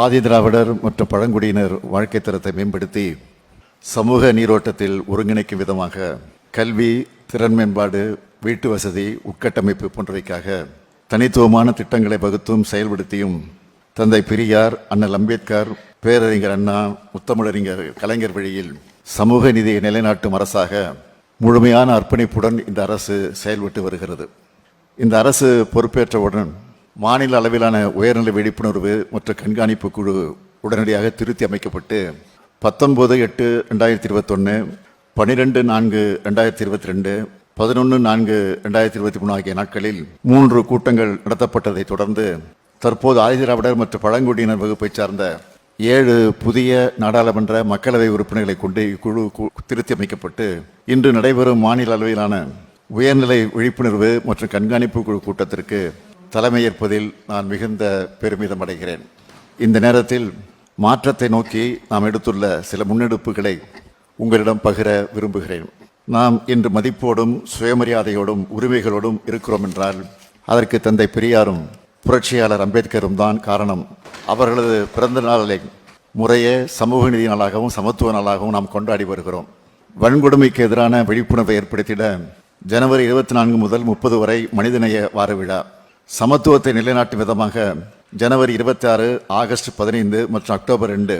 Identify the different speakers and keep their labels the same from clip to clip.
Speaker 1: ஆதிதிராவிடர் மற்றும் பழங்குடியினர் வாழ்க்கை தரத்தை மேம்படுத்தி சமூக நீரோட்டத்தில் ஒருங்கிணைக்கும் விதமாக கல்வி, திறன் மேம்பாடு, வீட்டு வசதி, உட்கட்டமைப்பு போன்றவைக்காக தனித்துவமான திட்டங்களை வகுத்தும் செயல்படுத்தியும் தந்தை பெரியார், அண்ணல் அம்பேத்கர், பேரறிஞர் அண்ணா, முத்தமிழறிஞர் கலைஞர் வழியில் சமூக நீதியை நிலைநாட்டும் அரசாக முழுமையான அர்ப்பணிப்புடன் இந்த அரசு செயல்பட்டு வருகிறது. இந்த அரசு பொறுப்பேற்றவுடன் மாநில அளவிலான உயர்நிலை விழிப்புணர்வு மற்றும் கண்காணிப்பு குழு உடனடியாக திருத்தி அமைக்கப்பட்டு 19/8/2021, 12/4/2022, 11/4/2023 ஆகிய நாட்களில் 3 கூட்டங்கள் நடத்தப்பட்டதை தொடர்ந்து தற்போது ஆதிதிராவிடர் மற்றும் பழங்குடியினர் வகுப்பை சார்ந்த 7 புதிய நாடாளுமன்ற மக்களவை உறுப்பினர்களை கொண்டு இக்குழு திருத்தி அமைக்கப்பட்டு இன்று நடைபெறும் மாநில அளவிலான உயர்நிலை விழிப்புணர்வு மற்றும் கண்காணிப்பு குழு கூட்டத்திற்கு தலைமையேற்பதில் நான் மிகுந்த பெருமிதம் அடைகிறேன். இந்த நேரத்தில் மாற்றத்தை நோக்கி நாம் எடுத்துள்ள சில முன்னெடுப்புகளை உங்களிடம் பகிர விரும்புகிறேன். நாம் இன்று மதிப்போடும் சுயமரியாதையோடும் உரிமைகளோடும் இருக்கிறோம் என்றால் அதற்கு தந்தை பெரியாரும் புரட்சியாளர் அம்பேத்கரும் தான் காரணம். அவர்களது பிறந்த நாளை முறையே சமூக நீதி நாளாகவும் சமத்துவ நாளாகவும் நாம் கொண்டாடி வருகிறோம். வன்கொடுமைக்கு எதிரான விழிப்புணர்வை ஏற்படுத்திட ஜனவரி 24 முதல் 30 வரை மனிதநேய வார விழா, சமத்துவத்தை நிலைநாட்டும் விதமாக ஜனவரி 26, ஆகஸ்ட் 15 மற்றும் அக்டோபர் 2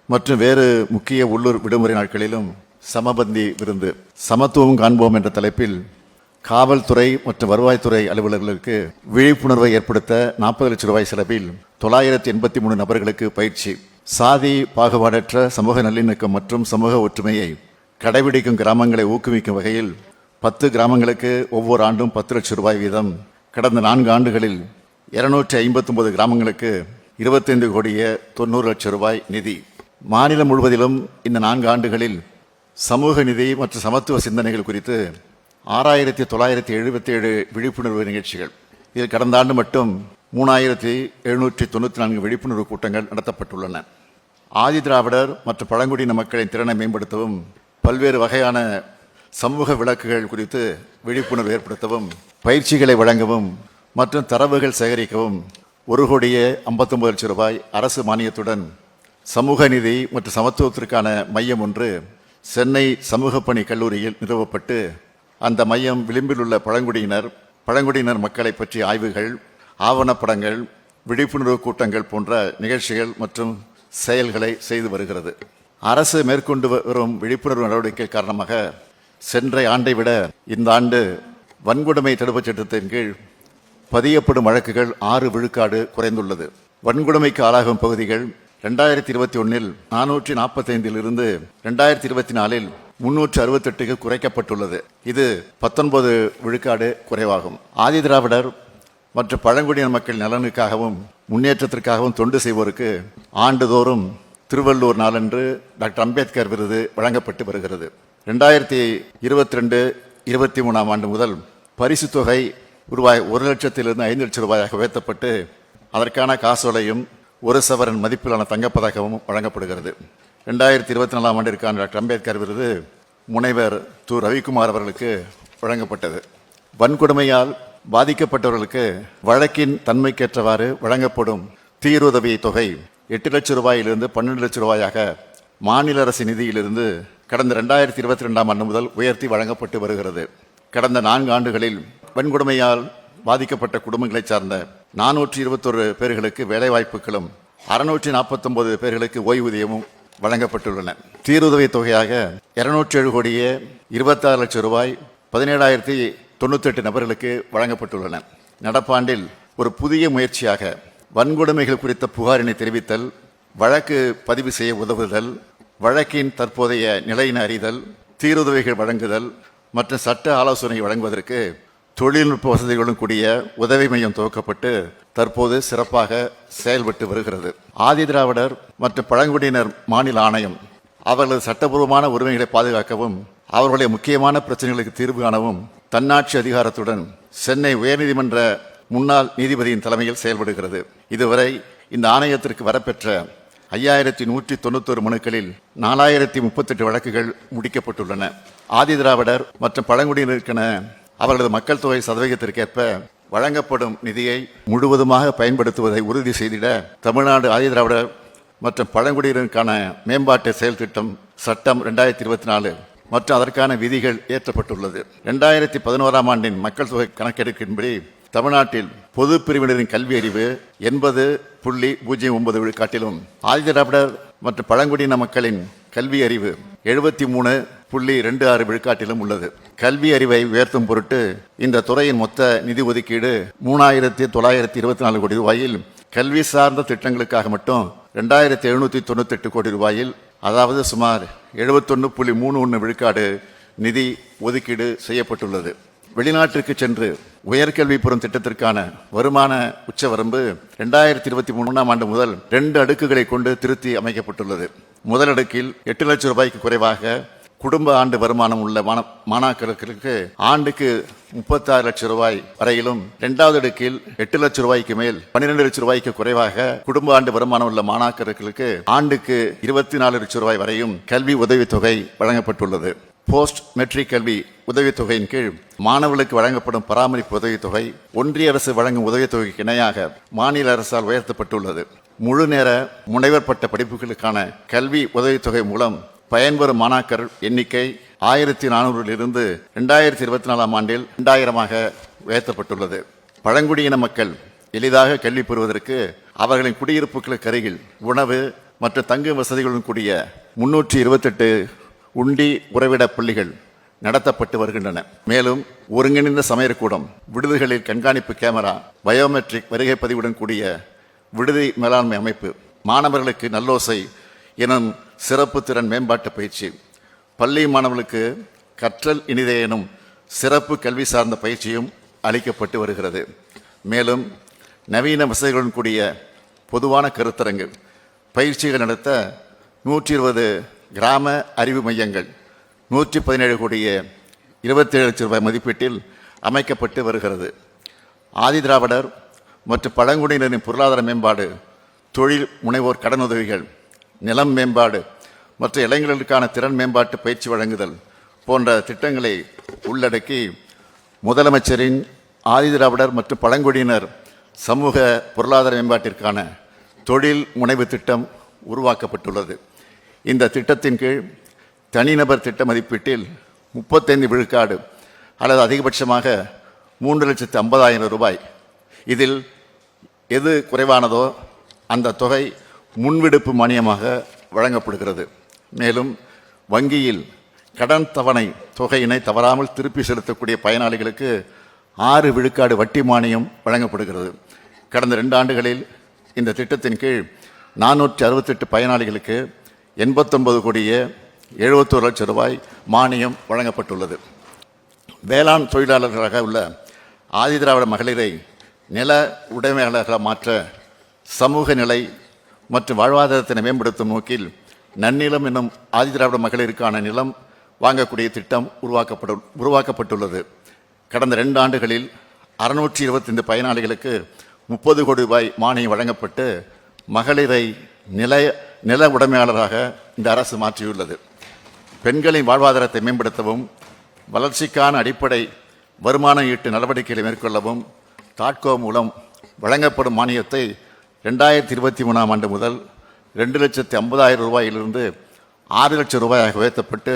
Speaker 1: மற்றும் வேறு முக்கிய உள்ளூர் விடுமுறை நாட்களிலும் சமபந்தி விருந்து, சமத்துவம் காண்போம் என்ற தலைப்பில் காவல்துறை மற்றும் வருவாய்த்துறை அலுவலர்களுக்கு விழிப்புணர்வை ஏற்படுத்த 40 லட்சம் ரூபாய் செலவில் 983 நபர்களுக்கு பயிற்சி, சாதி பாகுபாடற்ற சமூக நல்லிணக்கம் மற்றும் சமூக ஒற்றுமையை கடைபிடிக்கும் கிராமங்களை ஊக்குவிக்கும் வகையில் 10 கிராமங்களுக்கு ஒவ்வொரு ஆண்டும் 10 லட்சம் ரூபாய் வீதம், கடந்த 4 ஆண்டுகளில் 259 கிராமங்களுக்கு 25 கோடியே 90 லட்சம் ரூபாய் நிதி. மாநிலம் முழுவதிலும் இந்த 4 ஆண்டுகளில் சமூக நிதி மற்றும் சமத்துவ சிந்தனைகள் குறித்து 6977 விழிப்புணர்வு நிகழ்ச்சிகள், இதில் கடந்த ஆண்டு மட்டும் 3794 விழிப்புணர்வு கூட்டங்கள் நடத்தப்பட்டுள்ளன. ஆதிதிராவிடர் மற்றும் பழங்குடியின மக்களின் திறனை மேம்படுத்தவும் பல்வேறு வகையான சமூக விளக்குகள் குறித்து விழிப்புணர்வு ஏற்படுத்தவும் பயிற்சிகளை வழங்கவும் மற்றும் தரவுகள் சேகரிக்கவும் 1,59 லட்சம் ரூபாய் அரசு மானியத்துடன் சமூக நீதி மற்றும் சமத்துவத்திற்கான மையம் ஒன்று சென்னை சமூக பணி கல்லூரியில் நிறுவப்பட்டு அந்த மையம் விளிம்பில் உள்ள பழங்குடியினர் மக்களை பற்றிய ஆய்வுகள், ஆவணப்படங்கள், விழிப்புணர்வு கூட்டங்கள் போன்ற நிகழ்ச்சிகள் மற்றும் செயல்களை செய்து வருகிறது. அரசு மேற்கொண்டு வரும் விழிப்புணர்வு நடவடிக்கை காரணமாக சென்ற ஆண்டை விட இந்த ஆண்டு வன்கொடுமை தடுப்புச் சட்டத்தின் கீழ் பதியப்படும் வழக்குகள் 6 விழுக்காடு குறைந்துள்ளது. வன்கொடுமைக்கு ஆளாகும் பகுதிகள் 2021 445 இருந்து 2024 368 குறைக்கப்பட்டுள்ளது. இது 19 விழுக்காடு குறைவாகும். ஆதிதிராவிடர் மற்றும் பழங்குடியினர் மக்கள் நலனுக்காகவும் முன்னேற்றத்திற்காகவும் தொண்டு செய்வோருக்கு ஆண்டுதோறும் திருவள்ளூர் நாளன்று டாக்டர் அம்பேத்கர் விருது வழங்கப்பட்டு வருகிறது. 2022-23 ஆண்டு முதல் பரிசு தொகை ரூபாய் 1 லட்சத்திலிருந்து 5 லட்சம் ரூபாயாக உயர்த்தப்பட்டு அதற்கான காசோலையும் 1 சவரன் மதிப்பிலான தங்கப்பதக்கமும் வழங்கப்படுகிறது. 2024 ஆண்டிற்கான டாக்டர் அம்பேத்கர் விருது முனைவர் து. ரவிக்குமார் அவர்களுக்கு வழங்கப்பட்டது. வன்கொடுமையால் பாதிக்கப்பட்டவர்களுக்கு வழக்கின் தன்மைக்கேற்றவாறு வழங்கப்படும் தீருதவி தொகை 8 லட்சம் ரூபாயிலிருந்து 12 லட்சம் ரூபாயாக மாநில அரசு நிதியிலிருந்து கடந்த 2022 ஆண்டு முதல் உயர்த்தி வழங்கப்பட்டு வருகிறது. கடந்த 4 ஆண்டுகளில் வன்கொடுமையால் பாதிக்கப்பட்ட குடும்பங்களைச் சார்ந்த 421 பேர்களுக்கு வேலைவாய்ப்புகளும் 649 பேர்களுக்கு ஓய்வூதியமும் வழங்கப்பட்டுள்ளன. தீருதவி தொகையாக 207 கோடியே 26 லட்சம் ரூபாய் 17,098 நபர்களுக்கு வழங்கப்பட்டுள்ளன. நடப்பாண்டில் ஒரு புதிய முயற்சியாக வன்கொடுமைகள் குறித்த புகாரினை தெரிவித்தல், வழக்கு பதிவு செய்ய உதவுதல், வழக்கின் தற்போதைய நிலையினை அறிதல், தீருதவிகள் வழங்குதல் மற்றும் சட்ட ஆலோசனை வழங்குவதற்கு தொழில்நுட்ப வசதிகளுடன் கூடிய உதவி மையம் துவக்கப்பட்டு தற்போது சிறப்பாக செயல்பட்டு வருகிறது. ஆதிதிராவிடர் மற்றும் பழங்குடியினர் மாநில ஆணையம் அவர்களது சட்டபூர்வமான உரிமைகளை பாதுகாக்கவும் அவர்களுடைய முக்கியமான பிரச்சனைகளுக்கு தீர்வு காணவும் தன்னாட்சி அதிகாரத்துடன் சென்னை உயர்நீதிமன்ற முன்னாள் நீதிபதியின் தலைமையில் செயல்படுகிறது. இதுவரை இந்த ஆணையத்திற்கு வரப்பெற்ற 5191 மனுக்களில் 4038 வழக்குகள் முடிக்கப்பட்டுள்ளன. ஆதிதிராவிடர் மற்றும் பழங்குடியினருக்கென அவர்களது மக்கள் தொகை சதவீதத்திற்கேற்ப வழங்கப்படும் நிதியை முழுவதுமாக பயன்படுத்துவதை உறுதி செய்திட தமிழ்நாடு ஆதிதிராவிடர் மற்றும் பழங்குடியினருக்கான மேம்பாட்டு செயல் திட்டம் சட்டம் 2024 மற்றும் அதற்கான விதிகள் ஏற்றப்பட்டுள்ளது. 2011ஆம் ஆண்டின் மக்கள் தொகை கணக்கெடுப்பின்படி தமிழ்நாட்டில் பொது பிரிவினரின் கல்வி அறிவு 80.09 விழுக்காட்டிலும் ஆதிதிராவிடர் மற்றும் பழங்குடியின மக்களின் கல்வி அறிவு 73.26 விழுக்காட்டிலும் உள்ளது. கல்வி அறிவை உயர்த்தும் பொருட்டு இந்த துறையின் மொத்த நிதி ஒதுக்கீடு 3,924 கோடி ரூபாயில் கல்வி சார்ந்த திட்டங்களுக்காக மட்டும் 2,798 கோடி ரூபாயில், அதாவது சுமார் 71.31 விழுக்காடு நிதி ஒதுக்கீடு செய்யப்பட்டுள்ளது. வெளிநாட்டிற்கு சென்று உயர்கல்வி பெறும் திட்டத்திற்கான வருமான உச்சவரம்பு 2023ஆம் ஆண்டு முதல் 2 அடுக்குகளை கொண்டு திருத்தி அமைக்கப்பட்டுள்ளது. முதல் அடுக்கில் 8 லட்சம் ரூபாய்க்கு குறைவாக குடும்ப ஆண்டு வருமானம் உள்ள மாணாக்கருக்கு ஆண்டுக்கு 36 லட்சம் ரூபாய் வரையிலும், இரண்டாவது அடுக்கில் 8 லட்சம் ரூபாய்க்கு மேல் 12 லட்சம் ரூபாய்க்கு குறைவாக குடும்ப ஆண்டு வருமானம் உள்ள மாணாக்கருக்கு ஆண்டுக்கு 24 லட்சம் ரூபாய் வரையும் கல்வி உதவித்தொகை வழங்கப்பட்டுள்ளது. போஸ்ட் மெட்ரிக் கல்வி உதவித்தொகையின் கீழ் மாணவர்களுக்கு வழங்கப்படும் பராமரிப்பு உதவித்தொகை ஒன்றிய அரசு வழங்கும் உதவித்தொகைக்கு இணையாக மாநில அரசால் உயர்த்தப்பட்டுள்ளது. முழு நேர முனைவர் பட்ட படிப்புகளுக்கான கல்வி உதவித்தொகை மூலம் பயன்பெறும் மாணாக்கர் எண்ணிக்கை 1,400 2024ஆம் ஆண்டில் 2000ஆக உயர்த்தப்பட்டுள்ளது. பழங்குடியின மக்கள் எளிதாக கல்வி பெறுவதற்கு அவர்களின் குடியிருப்புகளுக்கு அருகில் உணவு மற்றும் தங்கும் வசதிகளுடன் கூடிய 328 உண்டி உறைவிட பள்ளிகள் நடத்தப்பட்டு வருகின்றன. மேலும் ஒருங்கிணைந்த சமையற்கூடம், விடுதிகளில் கண்காணிப்பு கேமரா, பயோமெட்ரிக் வருகை பதிவுடன் கூடிய விடுதி மேலாண்மை அமைப்பு, மாணவர்களுக்கு நல்லோசை எனும் சிறப்பு திறன் மேம்பாட்டு பயிற்சி, பள்ளி மாணவர்களுக்கு கற்றல் இனிதே எனும் சிறப்பு கல்வி சார்ந்த பயிற்சியும் அளிக்கப்பட்டு வருகிறது. மேலும் நவீன வசதிகளுடன் கூடிய பொதுவான கருத்தரங்கு பயிற்சிகள் நடத்த 120 கிராம அறிவு மையங்கள் 117 கோடியே 27 லட்சம் ரூபாய் மதிப்பீட்டில் அமைக்கப்பட்டு வருகிறது. ஆதிதிராவிடர் மற்றும் பழங்குடியினரின் பொருளாதார மேம்பாடு, தொழில் முனைவோர் கடனுதவிகள், நிலம் மேம்பாடு மற்றும் இளைஞர்களுக்கான திறன் மேம்பாட்டு பயிற்சி வழங்குதல் போன்ற திட்டங்களை உள்ளடக்கி முதலமைச்சரின் ஆதிதிராவிடர் மற்றும் பழங்குடியினர் சமூக பொருளாதார மேம்பாட்டிற்கான தொழில் முனைவு திட்டம் உருவாக்கப்பட்டுள்ளது. இந்த திட்டத்தின் கீழ் தனிநபர் திட்ட மதிப்பீட்டில் 35 விழுக்காடு அல்லது அதிகபட்சமாக 3,50,000 ரூபாய், இதில் எது குறைவானதோ அந்த தொகை முன்விடுப்பு மானியமாக வழங்கப்படுகிறது. மேலும் வங்கியில் கடன் தவணை தொகையினை தவறாமல் திருப்பி செலுத்தக்கூடிய பயனாளிகளுக்கு 6 விழுக்காடு வட்டி மானியம் வழங்கப்படுகிறது. கடந்த 2 ஆண்டுகளில் இந்த திட்டத்தின் கீழ் 468 பயனாளிகளுக்கு 89 கோடியே 71 லட்சம் ரூபாய் மானியம் வழங்கப்பட்டுள்ளது. வேளாண் தொழிலாளர்களாக உள்ள ஆதிதிராவிட மகளிரை நில உடைமையாளர்களாக மாற்ற சமூக நிலை மற்றும் வாழ்வாதாரத்தினை மேம்படுத்தும் நோக்கில் நன்னிலம் என்னும் ஆதிதிராவிட மகளிருக்கான நிலம் வாங்கக்கூடிய திட்டம் உருவாக்கப்பட்டுள்ளது. கடந்த 2 ஆண்டுகளில் 625 பயனாளிகளுக்கு 30 கோடி ரூபாய் மானியம் வழங்கப்பட்டு மகளிரை நில உடைமையாளராக இந்த அரசு மாற்றியுள்ளது. பெண்களின் வாழ்வாதாரத்தை மேம்படுத்தவும் வளர்ச்சிக்கான அடிப்படை வருமான ஈட்டு நடவடிக்கைகளை மேற்கொள்ளவும் தாட்கோ மூலம் வழங்கப்படும் மானியத்தை 2023ஆம் ஆண்டு முதல் 2,50,000 ரூபாயிலிருந்து 6 லட்சம் ரூபாயாக உயர்த்தப்பட்டு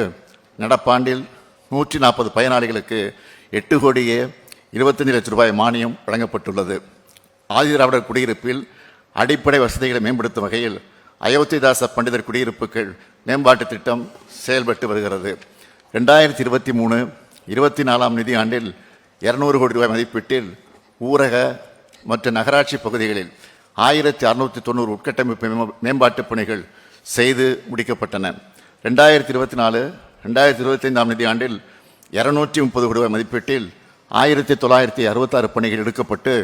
Speaker 1: நடப்பாண்டில் 140 பயனாளிகளுக்கு 8 கோடியே 25 லட்சம் ரூபாய் மானியம் வழங்கப்பட்டுள்ளது. ஆதிதிராவிடர் குடியிருப்பில் அடிப்படை வசதிகளை மேம்படுத்தும் வகையில் அயோத்திதாச பண்டிதர் குடியிருப்புகள் மேம்பாட்டு திட்டம் செயல்பட்டு வருகிறது. 2023-24ஆம் நிதி ஆண்டில் 200 கோடி ரூபாய் மதிப்பீட்டில் ஊரக மற்றும் நகராட்சி பகுதிகளில் 1,690 உட்கட்டமைப்பு மேம்பாட்டு பணிகள் செய்து முடிக்கப்பட்டன. 2024-2025ஆம் நிதி ஆண்டில் 230 கோடி ரூபாய் மதிப்பீட்டில் 1,966 பணிகள் எடுக்கப்பட்டு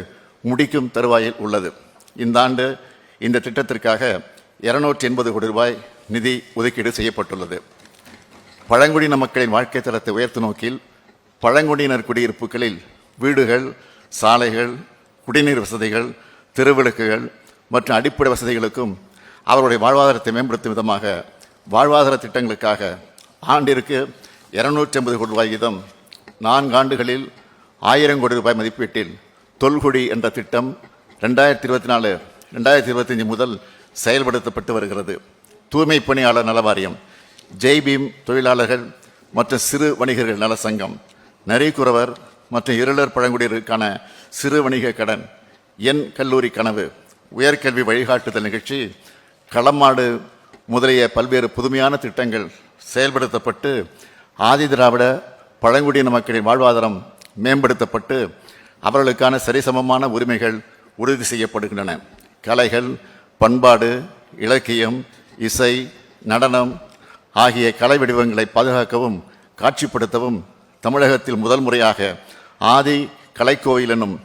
Speaker 1: முடிக்கும் தருவாயில் உள்ளது. இந்த ஆண்டு இந்த திட்டத்திற்காக 280 கோடி ரூபாய் நிதி ஒதுக்கீடு செய்யப்பட்டுள்ளது. பழங்குடியின மக்களின் வாழ்க்கை தரத்தை உயர்த்தும் நோக்கில் பழங்குடியினர் குடியிருப்புகளில் வீடுகள், சாலைகள், குடிநீர் வசதிகள், தெருவிளக்குகள் மற்றும் அடிப்படை வசதிகளுக்கும் அவருடைய வாழ்வாதாரத்தை மேம்படுத்தும் விதமாக வாழ்வாதார திட்டங்களுக்காக ஆண்டிற்கு 250 கோடி ரூபாய் வீதம் 4 ஆண்டுகளில் 1000 கோடி ரூபாய் மதிப்பீட்டில் தொல்குடி என்ற திட்டம் 2024-2025 முதல் செயல்படுத்தப்பட்டு வருகிறது. தூய்மை பணியாளர் நல வாரியம், ஜெய்பீம் தொழிலாளர்கள் மற்றும் சிறு வணிகர்கள் நல சங்கம், நரிக்குறவர் மற்றும் இருளர் பழங்குடியினருக்கான சிறு வணிக கடன், என் கல்லூரி கனவு, உயர்கல்வி வழிகாட்டுதல் நிகழ்ச்சி, களமாடு முதலிய பல்வேறு புதுமையான திட்டங்கள் செயல்படுத்தப்பட்டு ஆதிதிராவிட பழங்குடியின மக்களின் வாழ்வாதாரம் மேம்படுத்தப்பட்டு அவர்களுக்கான சரிசமமான உரிமைகள் உறுதி செய்யப்படுகின்றன. கலைகள், பண்பாடு, இலக்கியம், இசை, நடனம் ஆகிய கலை வடிவங்களை பாதுகாக்கவும் காட்சிப்படுத்தவும் தமிழகத்தில் முதல் முறையாக ஆதி கலைக்கோயில் எனும்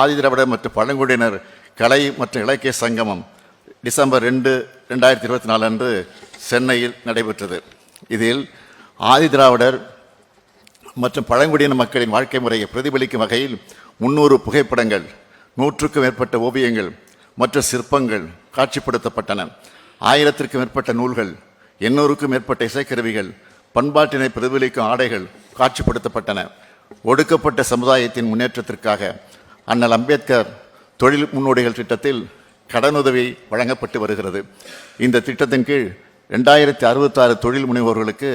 Speaker 1: ஆதிதிராவிட மற்றும் பழங்குடியினர் கலை மற்றும் இலக்கிய சங்கமம் டிசம்பர் 2, 2024 அன்று சென்னையில் நடைபெற்றது. இதில் ஆதிதிராவிடர் மற்றும் பழங்குடியின மக்களின் வாழ்க்கை முறையை பிரதிபலிக்கும் வகையில் 300 புகைப்படங்கள், 100க்கும் மேற்பட்ட ஓவியங்கள் மற்றும் சிற்பங்கள் காட்சிப்படுத்தப்பட்டன. 1000க்கும் மேற்பட்ட நூல்கள், 800க்கும் மேற்பட்ட இசைக்கருவிகள், பண்பாட்டினை பிரதிபலிக்கும் ஆடைகள் காட்சிப்படுத்தப்பட்டன. ஒடுக்கப்பட்ட சமுதாயத்தின் முன்னேற்றத்திற்காக அண்ணல் அம்பேத்கர் தொழில் முன்னோடிகள் திட்டத்தில் கடனுதவி வழங்கப்பட்டு வருகிறது. இந்த திட்டத்தின் கீழ் 2066 தொழில் முனைவோர்களுக்கு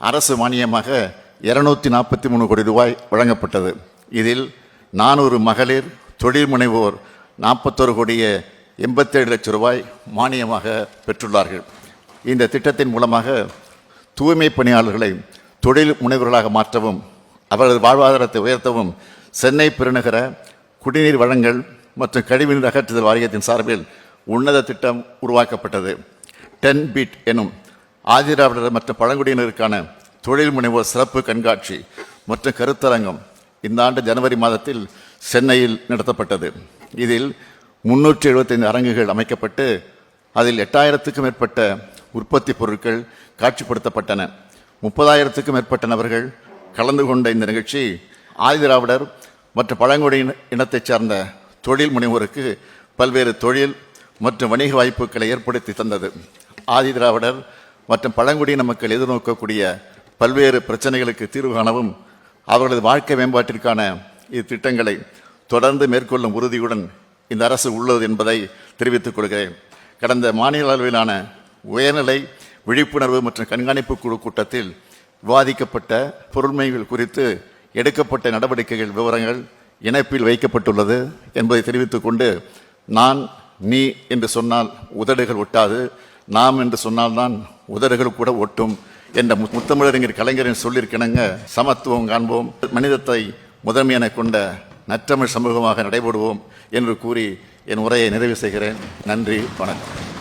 Speaker 1: அரசு மானியமாக 243 கோடி ரூபாய் வழங்கப்பட்டது. இதில் 400 மகளிர் தொழில் முனைவோர் 41 கோடியே 87 லட்சம் ரூபாய் மானியமாக பெற்றுள்ளார்கள். இந்த திட்டத்தின் மூலமாக தூய்மை பணியாளர்களை தொழில் முனைவர்களாக மாற்றவும் அவரது வாழ்வாதாரத்தை உயர்த்தவும் சென்னை பெருநகர குடிநீர் வழங்கல் மற்றும் கழிவுநீர் அகற்றுதல் வாரியத்தின் சார்பில் உன்னத திட்டம் உருவாக்கப்பட்டது. 10 பீட் எனும் ஆதிதிராவிடர் மற்றும் பழங்குடியினருக்கான தொழில் முனைவோர் சிறப்பு கண்காட்சி மற்றும் கருத்தரங்கம் இந்த ஆண்டு ஜனவரி மாதத்தில் சென்னையில் நடத்தப்பட்டது. இதில் 375 அரங்குகள் அமைக்கப்பட்டு அதில் 8000க்கும் மேற்பட்ட உற்பத்தி பொருட்கள் காட்சிப்படுத்தப்பட்டன. 30,000க்கும் மேற்பட்ட நபர்கள் கலந்து கொண்ட இந்த நிகழ்ச்சி ஆதிதிராவிடர் மற்றும் பழங்குடியின இனத்தைச் சார்ந்த தொழில் முனைவோருக்கு பல்வேறு தொழில் மற்றும் வணிக வாய்ப்புகளை ஏற்படுத்தி தந்தது. ஆதிதிராவிடர் மற்றும் பழங்குடியின மக்கள் எதிர்நோக்கக்கூடிய பல்வேறு பிரச்சனைகளுக்கு தீர்வு காணவும் அவர்களது வாழ்க்கை மேம்பாட்டிற்கான இத்திட்டங்களை தொடர்ந்து மேற்கொள்ளும் உறுதியுடன் இந்த அரசு உள்ளது என்பதை தெரிவித்துக் கொள்கிறேன். கடந்த மாநில அளவிலான உயர்நிலை விழிப்புணர்வு மற்றும் கண்காணிப்பு குழு கூட்டத்தில் விவாதிக்கப்பட்ட பொருண்மைகள் குறித்து எடுக்கப்பட்ட நடவடிக்கைகள் விவரங்கள் இணைப்பில் வைக்கப்பட்டுள்ளது என்பதை தெரிவித்துக் கொண்டு, நான் நீ என்று சொன்னால் உதடுகள் ஒட்டாது, நாம் என்று சொன்னால்தான் உதடுகள் கூட ஒட்டும் என்ற முத்தமிழறிஞர் கலைஞரின் சொல்லிற்கிணங்க சமத்துவம் காண்போம், மனிதத்தை முதன்மையான கொண்ட நற்றமிழ் சமூகமாக நடைபெறுவோம் என்று கூறி என் உரையை நிறைவு செய்கிறேன். நன்றி, வணக்கம்.